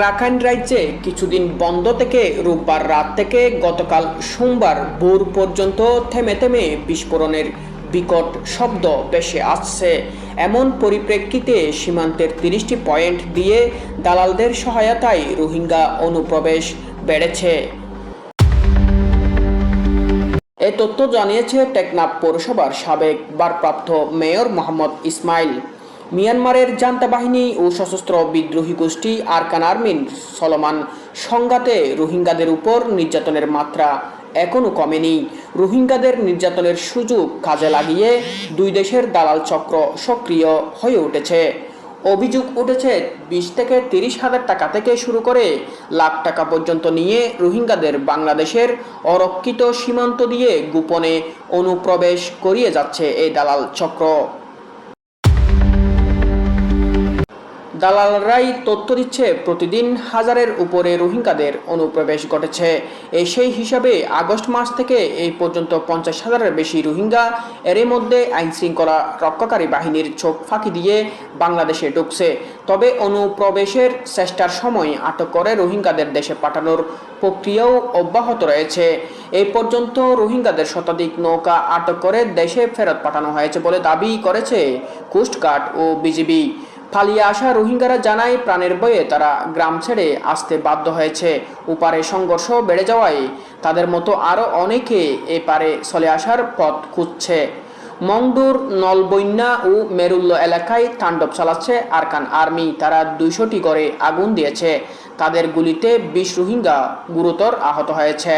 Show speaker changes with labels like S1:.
S1: Rakhine রাজ্যে কিছুদিন বন্ধ থেকে রোববার রাত থেকে গতকাল সোমবার ভোর পর্যন্ত থেমে থেমে বিস্ফোরণের বিকট শব্দ ভেসে আসছে। এমন পরিপ্রেক্ষিতে সীমান্তের ৩০টি পয়েন্ট দিয়ে দালালদের সহায়তায় রোহিঙ্গা অনুপ্রবেশ বেড়েছে। এ তথ্য জানিয়েছে টেকনাফ পৌরসভার সাবেক ভারপ্রাপ্ত মেয়র মোহাম্মদ ইসমাইল। মিয়ানমারের জান্তা বাহিনী ও সশস্ত্র বিদ্রোহী গোষ্ঠী আরকান আর্মির চলমান সংঘাতে রোহিঙ্গাদের উপর নির্যাতনের মাত্রা এখনও কমেনি। রোহিঙ্গাদের নির্যাতনের সুযোগ কাজে লাগিয়ে দুই দেশের দালাল চক্র সক্রিয় হয়ে উঠেছে। অভিযোগ উঠেছে ২০ থেকে ৩০ হাজার টাকা থেকে শুরু করে লাখ টাকা পর্যন্ত নিয়ে রোহিঙ্গাদের বাংলাদেশের অরক্ষিত সীমান্ত দিয়ে গোপনে অনুপ্রবেশ করিয়ে যাচ্ছে এই দালাল চক্র। দালালরাই তথ্য দিচ্ছে প্রতিদিন হাজারের উপরে রোহিঙ্গাদের অনুপ্রবেশ ঘটেছে। সেই হিসাবে আগস্ট মাস থেকে এই পর্যন্ত ৫০,০০০-এর বেশি রোহিঙ্গা এরই মধ্যে আইনশৃঙ্খলা রক্ষাকারী বাহিনীর চোখ ফাঁকি দিয়ে বাংলাদেশে ঢুকছে। তবে অনুপ্রবেশের চেষ্টার সময় আটক করে রোহিঙ্গাদের দেশে পাঠানোর প্রক্রিয়াও অব্যাহত রয়েছে। এই পর্যন্ত রোহিঙ্গাদের শতাধিক নৌকা আটক করে দেশে ফেরত পাঠানো হয়েছে বলে দাবি করেছে কোস্টগার্ড ও বিজিবি। পালিয়ে আসা রোহিঙ্গারা জানায় প্রাণের ভয়ে তারা গ্রাম ছেড়ে আসতে বাধ্য হয়েছে। ওপারে সংঘর্ষ বেড়ে যাওয়ায় তাদের মতো আরও অনেকে এপারে চলে আসার পথ খুঁজছে। মংডুর, নলবন্যা ও মেরুল্য এলাকায় তাণ্ডব চালাচ্ছে আরকান আর্মি। তারা ২০০টি ঘরে আগুন দিয়েছে। তাদের গুলিতে ২০ রোহিঙ্গা গুরুতর আহত হয়েছে।